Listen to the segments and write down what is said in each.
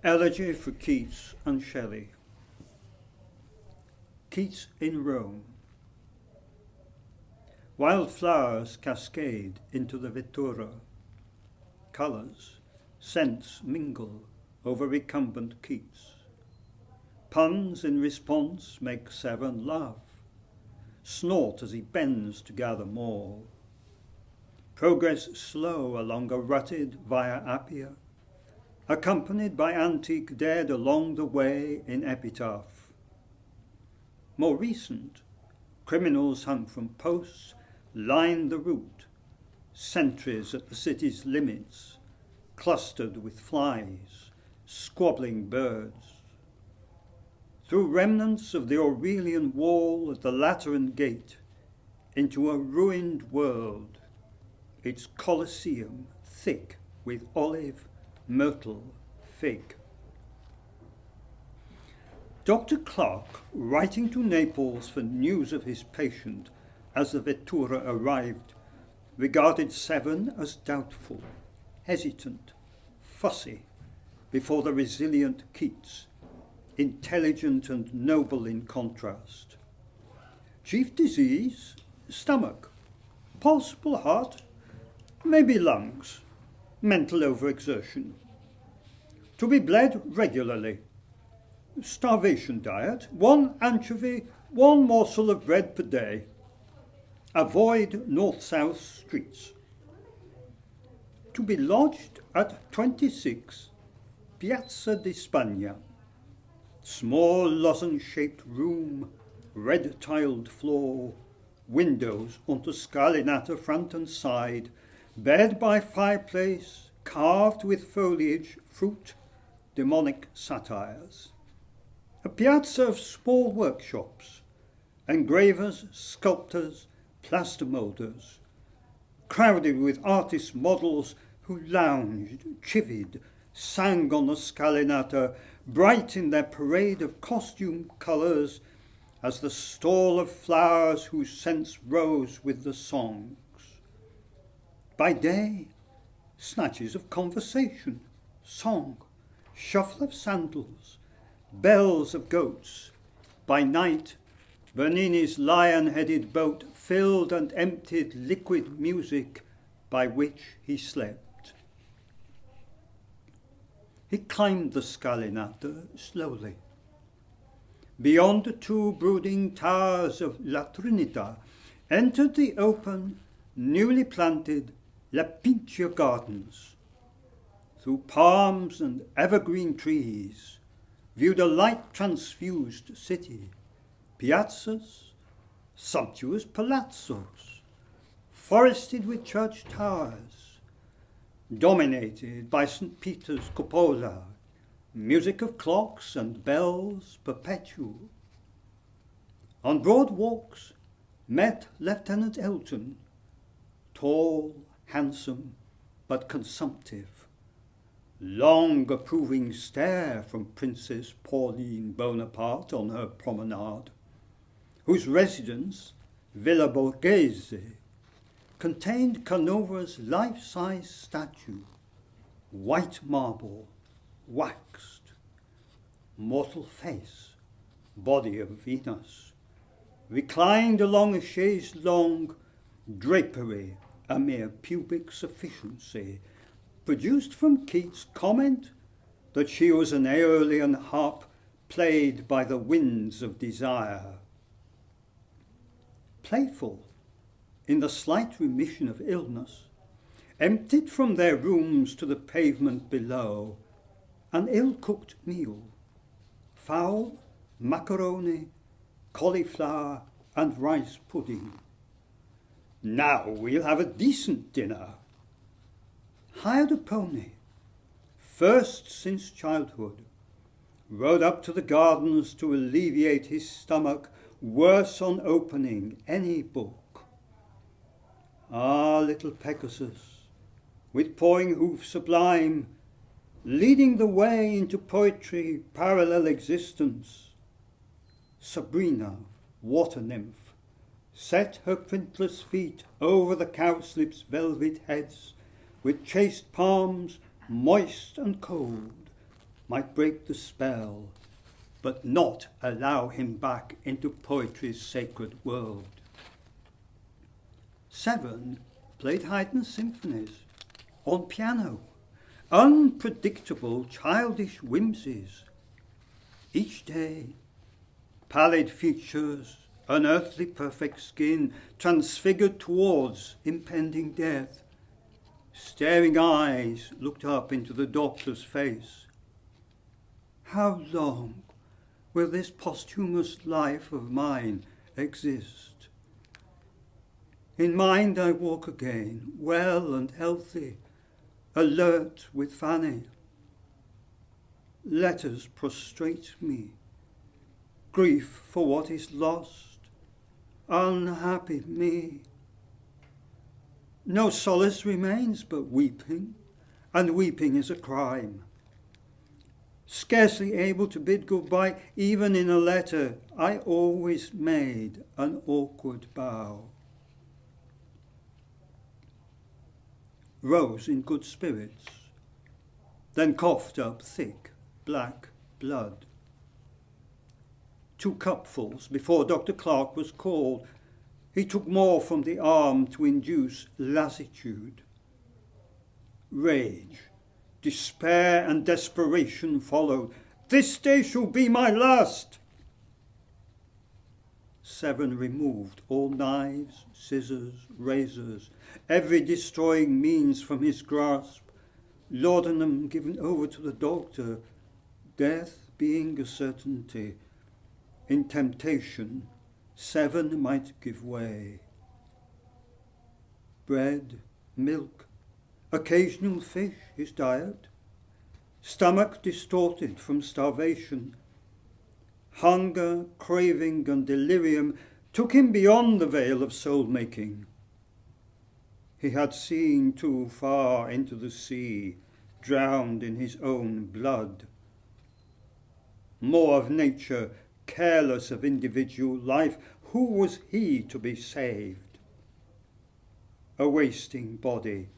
Elergy for Keats and Shelley. Keats in Rome. Wild flowers cascade into the vettura. Colours, scents mingle over recumbent Keats. Puns in response make Severn laugh, snort as he bends to gather more. Progress slow along a rutted Via Appia, accompanied by antique dead along the way in epitaph. More recent, criminals hung from posts line the route, sentries at the city's limits, clustered with flies, squabbling birds. Through remnants of the Aurelian wall at the Lateran gate, into a ruined world, its Colosseum thick with olive, myrtle, fig. Dr. Clark, writing to Naples for news of his patient as the vettura arrived, regarded Severn as doubtful, hesitant, fussy, before the resilient Keats, intelligent and noble in contrast. Chief disease, stomach, possible heart, maybe lungs, mental overexertion. To be bled regularly. Starvation diet, 1 anchovy, 1 morsel of bread per day. Avoid north-south streets. To be lodged at 26 Piazza di Spagna. Small lozenge-shaped room, red-tiled floor, windows onto scalinata front and side, bed by fireplace, carved with foliage, fruit, demonic satires. A piazza of small workshops, engravers, sculptors, plaster moulders, crowded with artist models who lounged, chivied, sang on the scalinata, bright in their parade of costume colours, as the stall of flowers whose scents rose with the songs. By day, snatches of conversation, song, shuffle of sandals, bells of goats. By night, Bernini's lion-headed boat filled and emptied liquid music by which he slept. He climbed the scalinata slowly. Beyond the 2 brooding towers of La Trinita, entered the open, newly planted La Pintia Gardens. Through palms and evergreen trees, viewed a light-transfused city, piazzas, sumptuous palazzos, forested with church towers, dominated by St. Peter's cupola, music of clocks and bells perpetual. On broad walks, met Lieutenant Elton, tall, handsome, but consumptive. Long approving stare from Princess Pauline Bonaparte on her promenade, whose residence, Villa Borghese, contained Canova's life-size statue, white marble, waxed, mortal face, body of Venus, reclined along a chaise longue, drapery, a mere pubic sufficiency, produced from Keats' comment that she was an Aeolian harp played by the winds of desire. Playful, in the slight remission of illness, emptied from their rooms to the pavement below, an ill-cooked meal, fowl, macaroni, cauliflower, and rice pudding. Now we'll have a decent dinner. Hired a pony, first since childhood, rode up to the gardens to alleviate his stomach, worse on opening any book. Ah, little Pegasus, with pawing hoof sublime, leading the way into poetry, parallel existence. Sabrina, water nymph, set her printless feet over the cowslip's velvet heads, with chaste palms, moist and cold, might break the spell, but not allow him back into poetry's sacred world. 7 played Haydn symphonies on piano, unpredictable childish whimsies. Each day, pallid features, unearthly perfect skin, transfigured towards impending death. Staring eyes looked up into the doctor's face. How long will this posthumous life of mine exist? In mind I walk again, well and healthy, alert with Fanny. Letters prostrate me, grief for what is lost, unhappy me. No solace remains but weeping, and weeping is a crime. Scarcely able to bid goodbye, even in a letter, I always made an awkward bow. Rose in good spirits, then coughed up thick black blood. 2 cupfuls before Dr. Clark was called. He took more from the arm to induce lassitude. Rage, despair and desperation followed. This day shall be my last. 7 removed all knives, scissors, razors, every destroying means from his grasp. Laudanum given over to the doctor, death being a certainty. In temptation, 7 might give way. Bread, milk, occasional fish, his diet. Stomach distorted from starvation. Hunger, craving, and delirium took him beyond the veil of soul-making. He had seen too far into the sea, drowned in his own blood. More of nature, careless of individual life, who was he to be saved? A wasting body,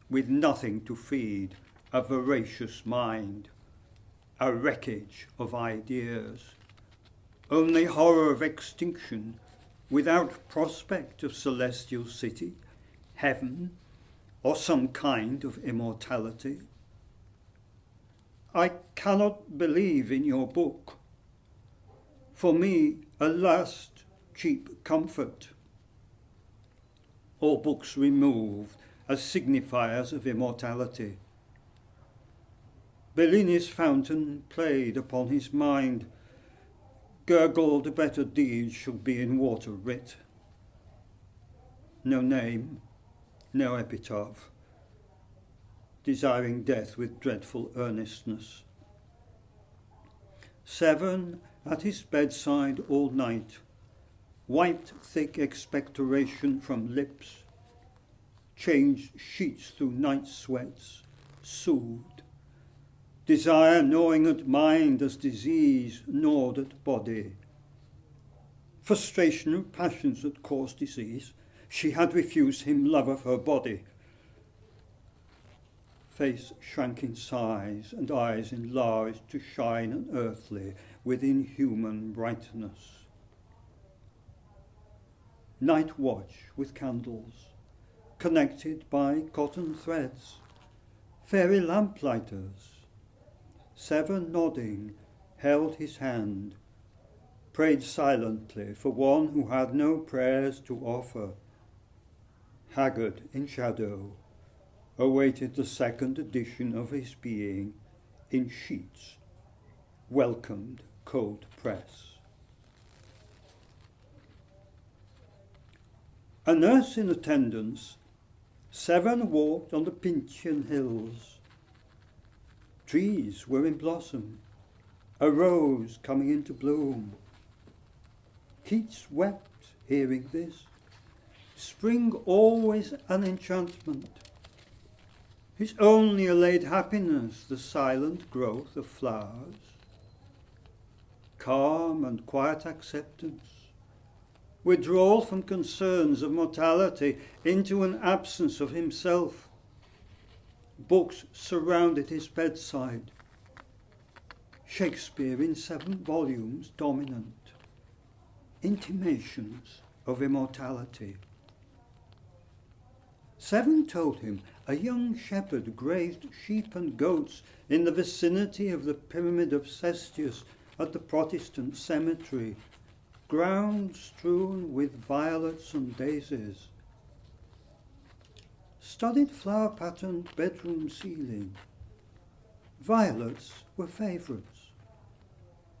with nothing to feed, a voracious mind, a wreckage of ideas, only horror of extinction, without prospect of celestial city, heaven, or some kind of immortality. I cannot believe in your book. For me, a last cheap comfort. All books removed as signifiers of immortality. Bellini's fountain played upon his mind, gurgled better deeds should be in water writ. No name, no epitaph, desiring death with dreadful earnestness. 7 at his bedside all night, wiped thick expectoration from lips, changed sheets through night sweats, soothed. Desire gnawing at mind as disease gnawed at body. Frustration of passions that caused disease. She had refused him love of her body. Face shrank in size and eyes enlarged to shine unearthly with inhuman brightness. Night watch with candles, connected by cotton threads, fairy lamplighters. 7 nodding, held his hand, prayed silently for one who had no prayers to offer. Haggard in shadow, awaited the second edition of his being in sheets, welcomed cold press. A nurse in attendance, 7 walked on the Pincian hills. Trees were in blossom, a rose coming into bloom. Keats wept, hearing this. Spring always an enchantment. His only allayed happiness, the silent growth of flowers. Calm and quiet acceptance. Withdrawal from concerns of mortality into an absence of himself. Books surrounded his bedside. Shakespeare in 7 volumes dominant. Intimations of immortality. 7 told him a young shepherd grazed sheep and goats in the vicinity of the pyramid of Cestius at the Protestant cemetery, ground strewn with violets and daisies. Studied flower-patterned bedroom ceiling. Violets were favourites.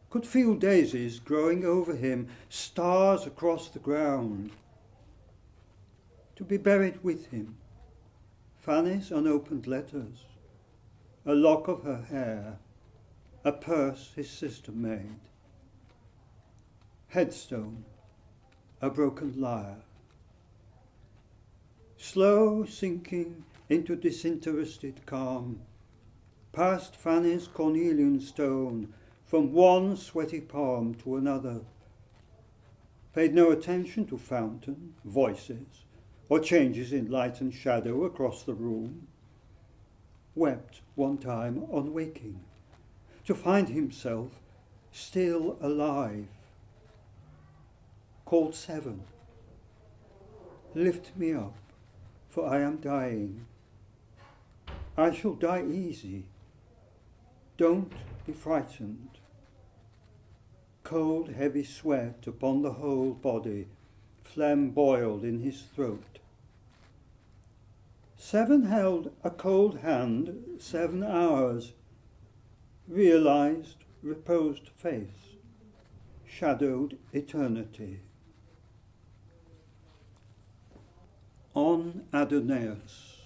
Could feel daisies growing over him, stars across the ground. To be buried with him, Fanny's unopened letters, a lock of her hair, a purse his sister made. Headstone, a broken lyre. Slow sinking into disinterested calm, past Fanny's cornelian stone, from one sweaty palm to another. Paid no attention to fountain, voices, or changes in light and shadow across the room. Wept one time on waking, to find himself still alive. Called 7. Lift me up, for I am dying. I shall die easy. Don't be frightened. Cold, heavy sweat upon the whole body, phlegm boiled in his throat. 7 held a cold hand 7 hours, realized, reposed face, shadowed eternity. On Adonais.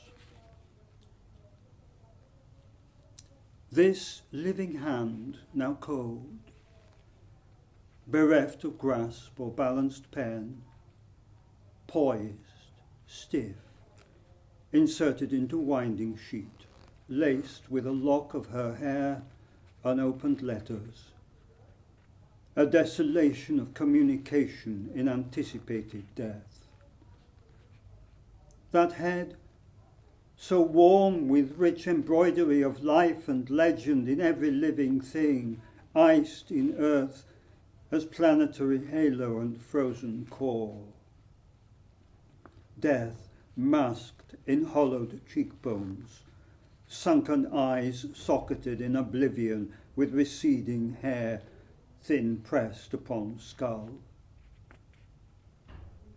This living hand, now cold, bereft of grasp or balanced pen, poised, stiff, inserted into winding sheet, laced with a lock of her hair, unopened letters, a desolation of communication in anticipated death. That head, so warm with rich embroidery of life and legend in every living thing, iced in earth as planetary halo and frozen core. Death masked in hollowed cheekbones, sunken eyes socketed in oblivion with receding hair thin pressed upon skull.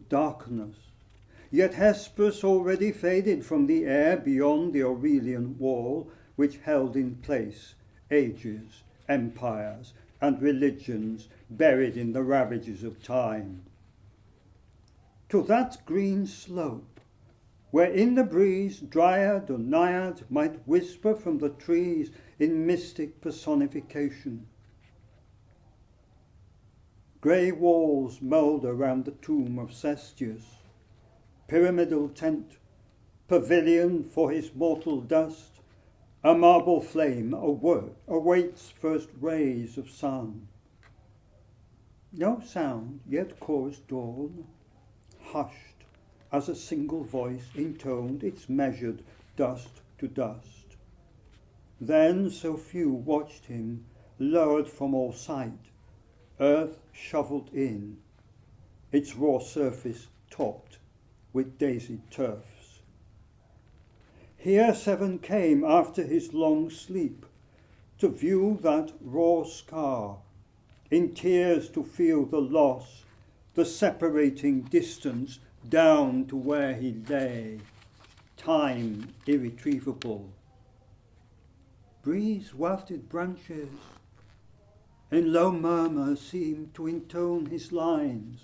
Darkness, yet Hesperus already faded from the air beyond the Aurelian wall, which held in place ages, empires, and religions buried in the ravages of time. To that green slope, where in the breeze dryad or naiad might whisper from the trees in mystic personification. Grey walls moulder round the tomb of Cestius, pyramidal tent, pavilion for his mortal dust, a marble flame awaits first rays of sun. No sound yet chorused dawn, hushed as a single voice intoned its measured dust to dust. Then so few watched him, lowered from all sight, earth shovelled in, its raw surface topped with daisied turfs. Here 7 came after his long sleep, to view that raw scar, in tears to feel the loss, the separating distance down to where he lay, time irretrievable. Breeze wafted branches in low murmur seemed to intone his lines,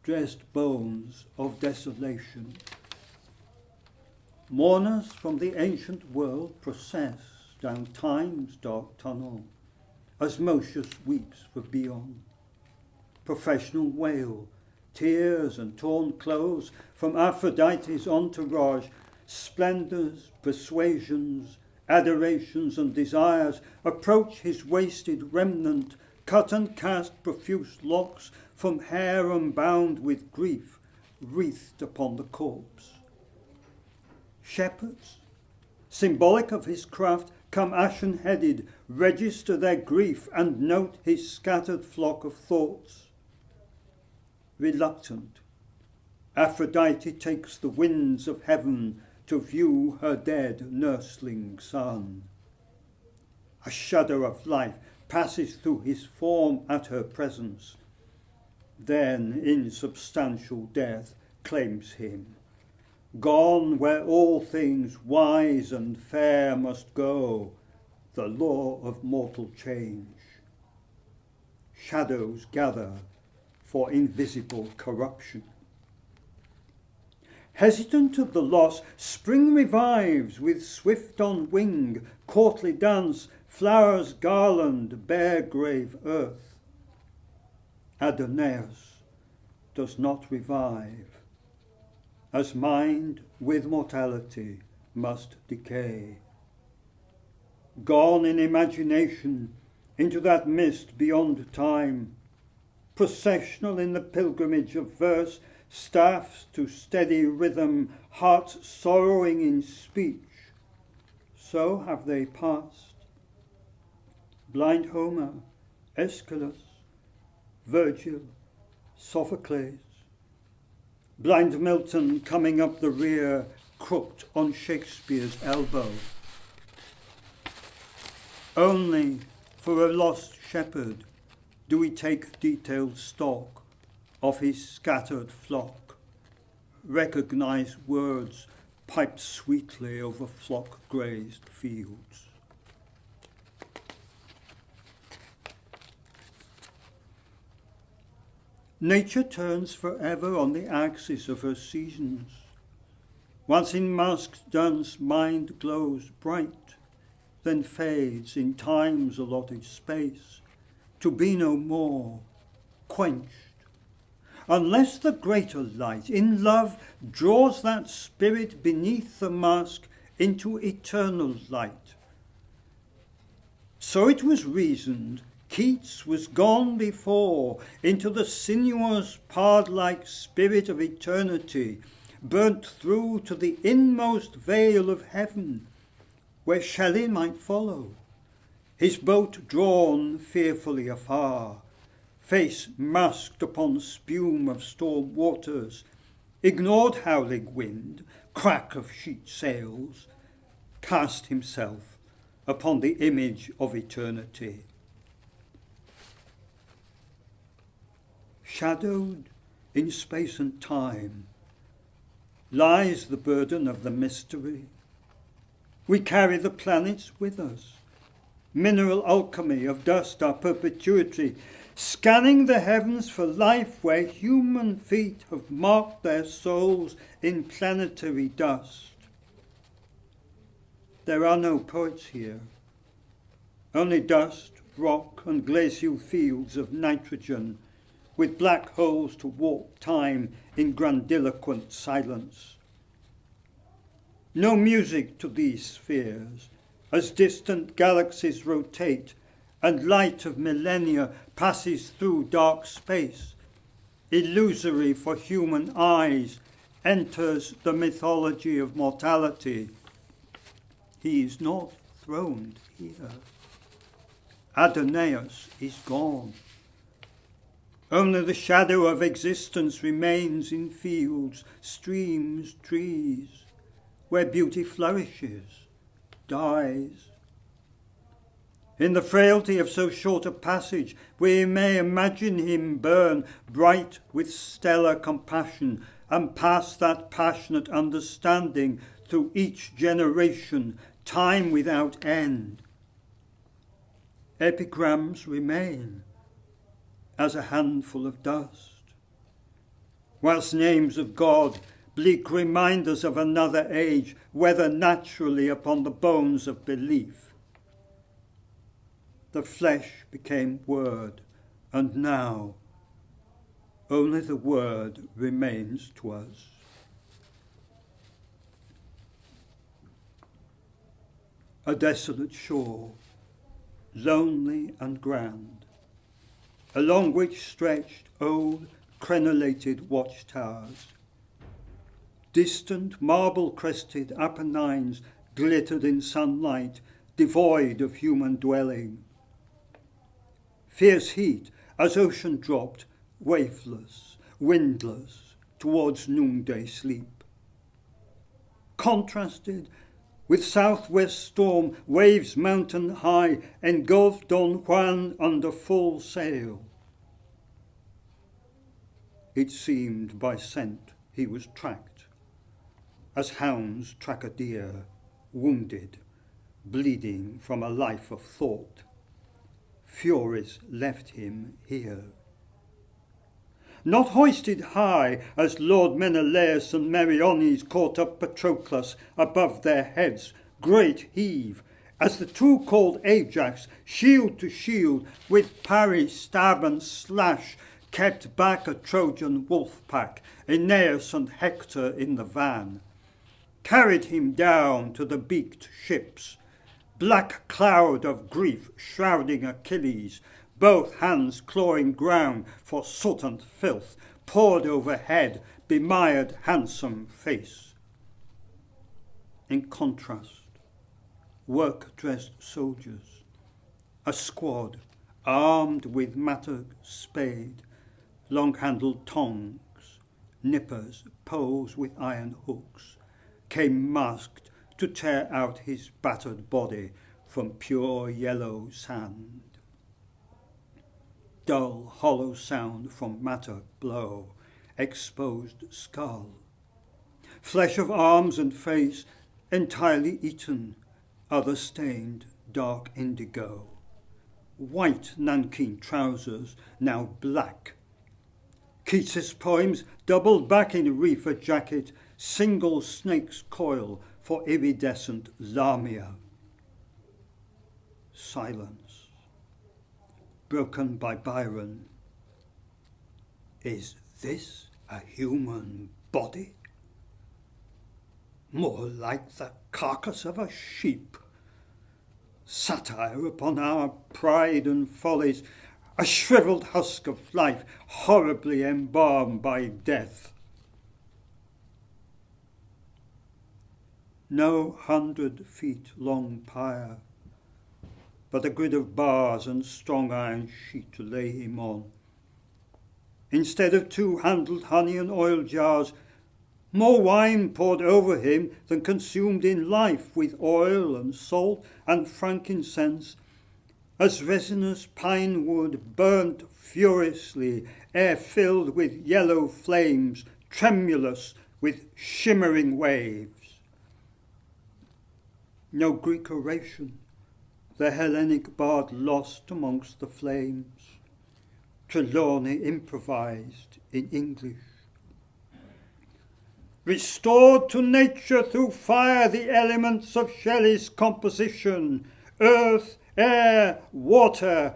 dressed bones of desolation. Mourners from the ancient world process down time's dark tunnel, as Moses weeps for beyond. Professional wail, tears and torn clothes from Aphrodite's entourage, splendors, persuasions, adorations and desires approach his wasted remnant, cut and cast profuse locks from hair unbound with grief, wreathed upon the corpse. Shepherds, symbolic of his craft, come ashen-headed, register their grief and note his scattered flock of thoughts. Reluctant, Aphrodite takes the winds of heaven to view her dead nursling son. A shudder of life passes through his form at her presence, then insubstantial death claims him. Gone where all things wise and fair must go, the law of mortal change. Shadows gather for invisible corruption. Hesitant of the loss, spring revives with swift on wing, courtly dance, flowers garland bare grave earth. Adonais does not revive, as mind with mortality must decay. Gone in imagination into that mist beyond time, processional in the pilgrimage of verse, staffs to steady rhythm, hearts sorrowing in speech, so have they passed. Blind Homer, Aeschylus, Virgil, Sophocles, blind Milton coming up the rear, crooked on Shakespeare's elbow. Only for a lost shepherd do we take detailed stock of his scattered flock, recognize words piped sweetly over flock-grazed fields. Nature turns forever on the axis of her seasons. Once in masked dance, mind glows bright, then fades in time's allotted space, to be no more, quenched, unless the greater light in love draws that spirit beneath the mask into eternal light. So it was reasoned Keats was gone before into the sinuous pard-like spirit of eternity, burnt through to the inmost veil of heaven, where Shelley might follow, his boat drawn fearfully afar, face masked upon spume of storm waters, ignored howling wind, crack of sheet sails, cast himself upon the image of eternity. Shadowed in space and time lies the burden of the mystery. We carry the planets with us, mineral alchemy of dust our perpetuity, scanning the heavens for life where human feet have marked their souls in planetary dust. There are no poets here, only dust, rock, and glacial fields of nitrogen, with black holes to walk time in grandiloquent silence. No music to these spheres, as distant galaxies rotate and light of millennia passes through dark space, illusory for human eyes, enters the mythology of mortality. He is not throned here. Adonais is gone. Only the shadow of existence remains in fields, streams, trees, where beauty flourishes, dies. In the frailty of so short a passage, we may imagine him burn bright with stellar compassion and pass that passionate understanding through each generation, time without end. Epigrams remain as a handful of dust, whilst names of God, bleak reminders of another age, weather naturally upon the bones of belief. The flesh became word, and now only the word remains to us. A desolate shore, lonely and grand, along which stretched old crenellated watchtowers. Distant marble-crested Apennines glittered in sunlight devoid of human dwelling. Fierce heat as ocean dropped, waveless, windless, towards noonday sleep. Contrasted with southwest storm, waves mountain high, engulfed Don Juan under full sail. It seemed by scent he was tracked, as hounds track a deer, wounded, bleeding from a life of thought. Furies left him here. Not hoisted high as Lord Menelaus and Meriones caught up Patroclus above their heads, great heave, as the two called Ajax, shield to shield, with parry, stab and slash, kept back a Trojan wolf pack, Aeneas and Hector in the van, carried him down to the beaked ships, black cloud of grief shrouding Achilles, both hands clawing ground for soot and filth, poured overhead, bemired handsome face. In contrast, work-dressed soldiers, a squad armed with mattock spade, long-handled tongs, nippers, poles with iron hooks, came masked to tear out his battered body from pure yellow sand. Dull, hollow sound from mattock blow, exposed skull. Flesh of arms and face entirely eaten, other stained dark indigo. White nankeen trousers, now black. Keats's poems doubled back in reefer jacket, single snake's coil for iridescent lamia. Silence. Broken by Byron. Is this a human body? More like the carcass of a sheep. Satire upon our pride and follies, a shriveled husk of life horribly embalmed by death. No 100 feet long pyre, but a grid of bars and strong iron sheet to lay him on. Instead of 2-handled honey and oil jars, more wine poured over him than consumed in life, with oil and salt and frankincense, as resinous pine wood burnt furiously, air filled with yellow flames, tremulous with shimmering waves. No Greek oration, the Hellenic bard lost amongst the flames. Trelawney improvised in English. Restored to nature through fire the elements of Shelley's composition, earth, air, water,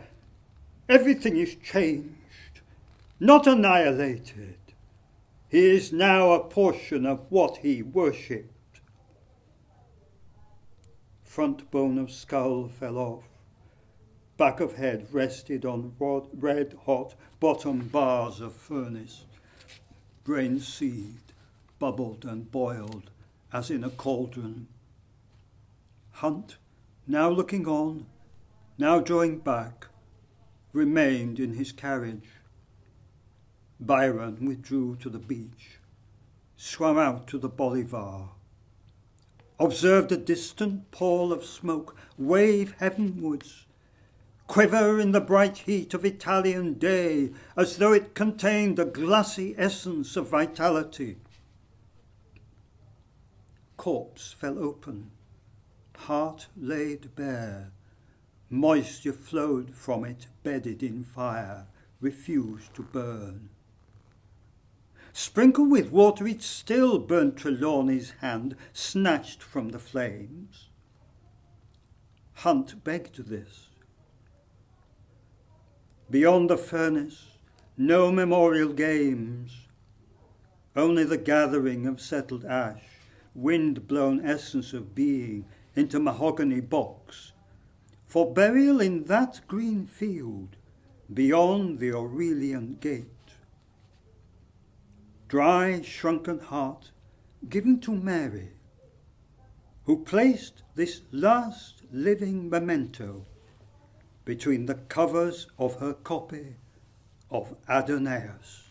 everything is changed, not annihilated. He is now a portion of what he worshipped. Front bone of skull fell off. Back of head rested on red-hot bottom bars of furnace. Brain seethed, bubbled and boiled as in a cauldron. Hunt, now looking on, now drawing back, remained in his carriage. Byron withdrew to the beach, swam out to the Bolivar, observed a distant pall of smoke wave heavenwards, quiver in the bright heat of Italian day, as though it contained the glassy essence of vitality. Corpse fell open, heart laid bare, moisture flowed from it, bedded in fire, refused to burn. Sprinkle with water it still, burnt Trelawney's hand, snatched from the flames. Hunt begged this. Beyond the furnace, no memorial games, only the gathering of settled ash, wind-blown essence of being into mahogany box, for burial in that green field beyond the Aurelian gate. Dry, shrunken heart given to Mary, who placed this last living memento between the covers of her copy of Adonais.